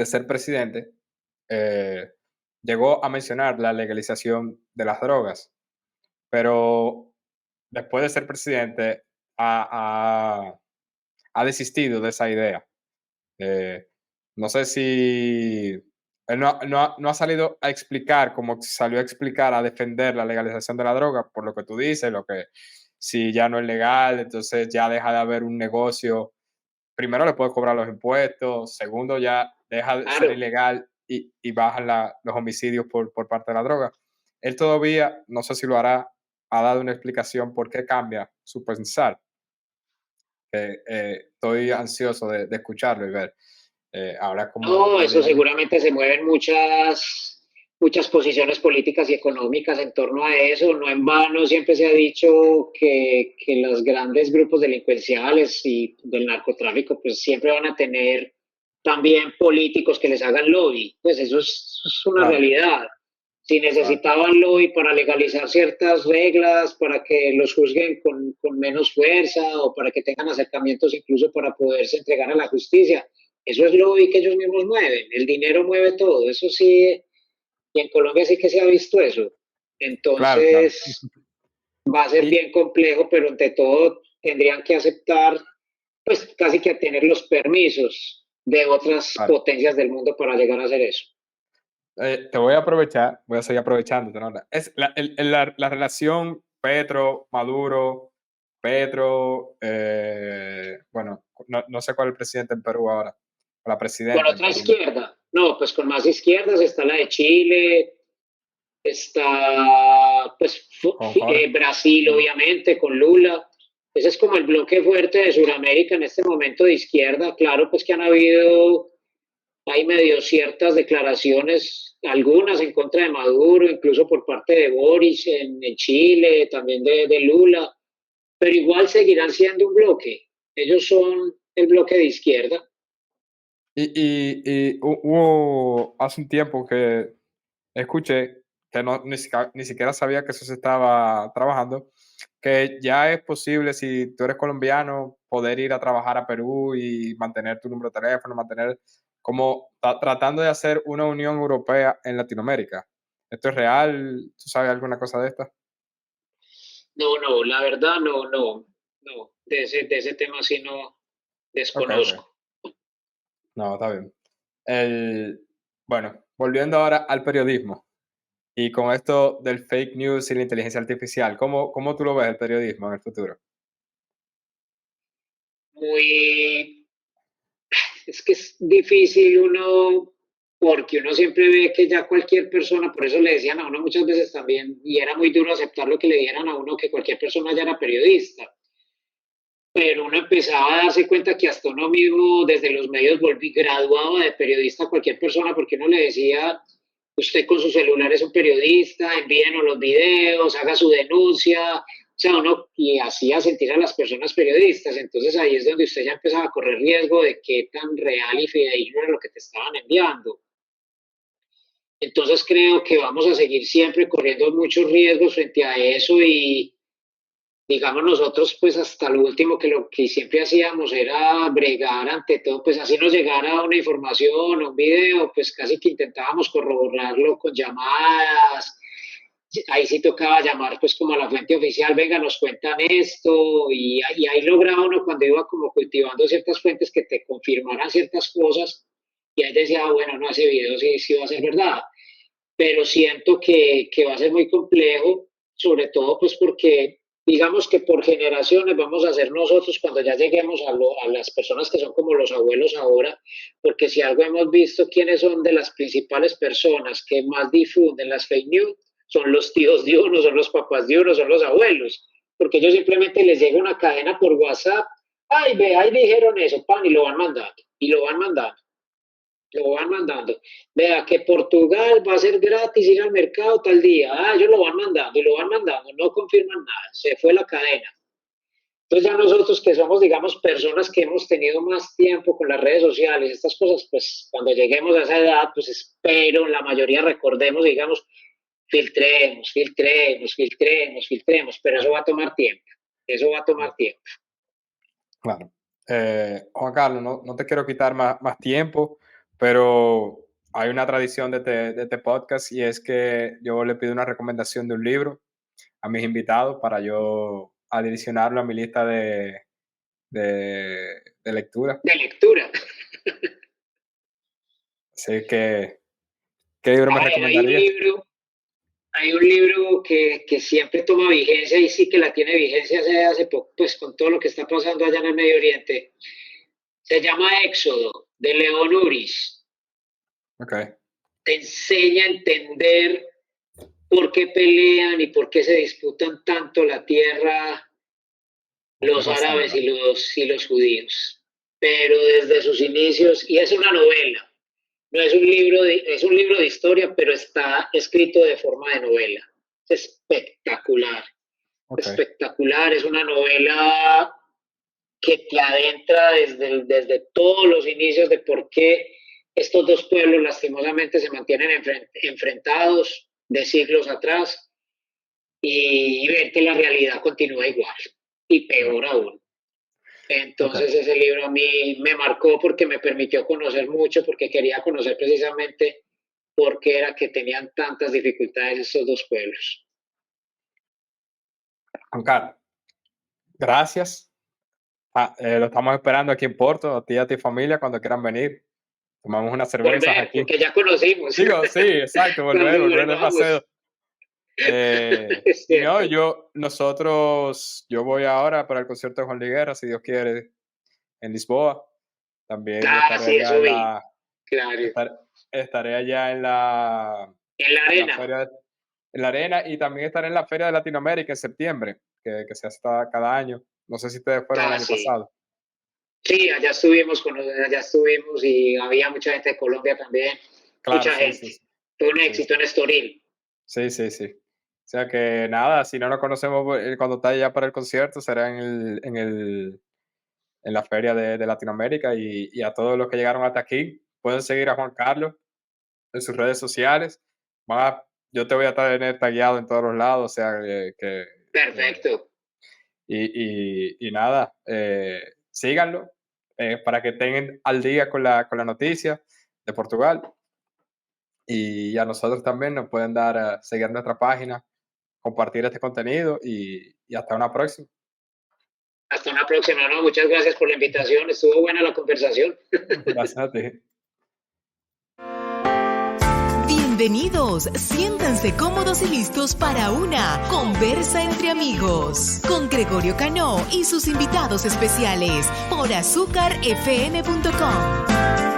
ser presidente, llegó a mencionar la legalización de las drogas, pero después de ser presidente ha desistido de esa idea. No sé si él no ha salido a explicar como salió a explicar, a defender la legalización de la droga, por lo que tú dices, lo que si ya no es legal, entonces ya deja de haber un negocio. Primero le puedes cobrar los impuestos, segundo ya deja de ser ilegal y bajan los homicidios por parte de la droga. Él todavía, no sé si lo hará, ha dado una explicación por qué cambia su pensar. Estoy ansioso de escucharlo y ver. Ahora como no, eso seguramente se mueven muchas posiciones políticas y económicas en torno a eso. No en vano siempre se ha dicho que los grandes grupos delincuenciales y del narcotráfico pues siempre van a tener también políticos que les hagan lobby. Pues eso es una realidad. Si necesitaban lobby para legalizar ciertas reglas, para que los juzguen con menos fuerza o para que tengan acercamientos incluso para poderse entregar a la justicia, eso es lobby que ellos mismos mueven. El dinero mueve todo, eso sí, y en Colombia sí que se ha visto eso. Entonces, va a ser bien complejo, pero ante todo tendrían que aceptar, pues casi que tener los permisos de otras Vale. potencias del mundo para llegar a hacer eso. Te voy a aprovechar, voy a seguir aprovechando, ¿no? Es la relación Petro-Maduro, Petro, bueno, no sé cuál es el presidente en Perú ahora, o la Con presidenta en otra Perú. izquierda, no, pues con más izquierdas está la de Chile, está pues Con Jorge. Brasil, obviamente, con Lula. Ese es como el bloque fuerte de Sudamérica en este momento de izquierda. Claro, pues que hay medio ciertas declaraciones, algunas en contra de Maduro, incluso por parte de Boris en Chile, también de Lula, pero igual seguirán siendo un bloque. Ellos son el bloque de izquierda. Y hubo hace un tiempo que escuché, que ni siquiera sabía que eso se estaba trabajando, que ya es posible, si tú eres colombiano, poder ir a trabajar a Perú y mantener tu número de teléfono, mantener como tratando de hacer una Unión Europea en Latinoamérica. ¿Esto es real? ¿Tú sabes alguna cosa de esta? No, la verdad no, de ese tema sí no Ok. desconozco. No, está bien. Bueno, volviendo ahora al periodismo. Y con esto del fake news y la inteligencia artificial, ¿cómo tú lo ves el periodismo en el futuro? Muy, es que es difícil porque uno siempre ve que ya cualquier persona, por eso le decían a uno muchas veces también, y era muy duro aceptar lo que le dieran a uno, que cualquier persona ya era periodista. Pero uno empezaba a darse cuenta que hasta uno mismo desde los medios graduaba de periodista a cualquier persona, porque uno le decía, usted con su celular es un periodista, envíenos los videos, haga su denuncia, o sea, uno y hacía sentir a las personas periodistas. Entonces ahí es donde usted ya empezaba a correr riesgo de qué tan real y fidedigno era lo que te estaban enviando. Entonces creo que vamos a seguir siempre corriendo muchos riesgos frente a eso, y digamos nosotros pues hasta lo último, que lo que siempre hacíamos era bregar ante todo, pues así nos llegara una información o un video, pues casi que intentábamos corroborarlo con llamadas. Ahí sí tocaba llamar pues como a la fuente oficial, venga, nos cuentan esto, y ahí lograba uno cuando iba como cultivando ciertas fuentes que te confirmaran ciertas cosas, y ahí decía, bueno, no, ese video sí va a ser verdad. Pero siento que va a ser muy complejo, sobre todo pues porque digamos que por generaciones vamos a ser nosotros cuando ya lleguemos a las personas que son como los abuelos ahora, porque si algo hemos visto, quiénes son de las principales personas que más difunden las fake news, son los tíos de uno, son los papás de uno, son los abuelos, porque ellos simplemente les llega una cadena por WhatsApp, ay, ve, ahí dijeron eso, pan, y lo van mandando, y lo van mandando. Vea que Portugal va a ser gratis ir al mercado tal día. Ah, ellos lo van mandando y lo van mandando, no confirman nada, se fue la cadena. Entonces ya nosotros que somos, digamos, personas que hemos tenido más tiempo con las redes sociales, estas cosas, pues cuando lleguemos a esa edad, pues espero la mayoría recordemos, digamos, filtremos, pero eso va a tomar tiempo, eso va a tomar tiempo. Claro. Juan Carlos, no te quiero quitar más tiempo, pero hay una tradición de este podcast, y es que yo le pido una recomendación de un libro a mis invitados para yo adicionarlo a mi lista de lectura. De lectura. Así que, ¿qué libro me recomendarías? Hay un libro que siempre toma vigencia, y sí que la tiene vigencia hace poco, pues con todo lo que está pasando allá en el Medio Oriente. Se llama Éxodo, de León Uris. Okay. Te enseña a entender por qué pelean y por qué se disputan tanto la tierra los árabes y los judíos. Pero desde sus inicios, y es una novela, no es un libro es un libro de historia, pero está escrito de forma de novela. Es espectacular, espectacular. Es una novela que te adentra desde todos los inicios de por qué estos dos pueblos lastimosamente se mantienen enfrentados de siglos atrás, y ver que la realidad continúa igual y peor aún. Entonces ese libro a mí me marcó porque me permitió conocer mucho, porque quería conocer precisamente por qué era que tenían tantas dificultades estos dos pueblos. Juan Carlos, gracias Lo estamos esperando aquí en Porto, a ti y a tu familia, cuando quieran venir. Tomamos unas cervezas Volver, aquí. porque ya conocimos. Digo, sí, exacto, volver de paseo. No, yo voy ahora para el concierto de Juan Liguera, si Dios quiere, en Lisboa. También Sí, eso vi. Claro. Estaré allá en la arena. En la arena, y también estaré en la Feria de Latinoamérica en septiembre, que se hace cada año. No sé si ustedes fueron el año pasado. Sí, allá estuvimos y había mucha gente de Colombia también. Claro, mucha gente. Sí. Fue un éxito en Estoril. Sí. O sea que nada, si no nos conocemos cuando está allá para el concierto, será en la Feria de Latinoamérica, y a todos los que llegaron hasta aquí, pueden seguir a Juan Carlos en sus redes sociales. Yo te voy a tener tagueado en todos los lados, o sea que perfecto. Y nada, síganlo para que estén al día con la noticia de Portugal, y a nosotros también nos pueden dar seguir nuestra página, compartir este contenido, y hasta una próxima. Hasta una próxima, ¿no? Muchas gracias por la invitación, estuvo buena la conversación. Gracias a ti. Bienvenidos, siéntanse cómodos y listos para una conversa entre amigos con Gregorio Cano y sus invitados especiales por azúcarfm.com.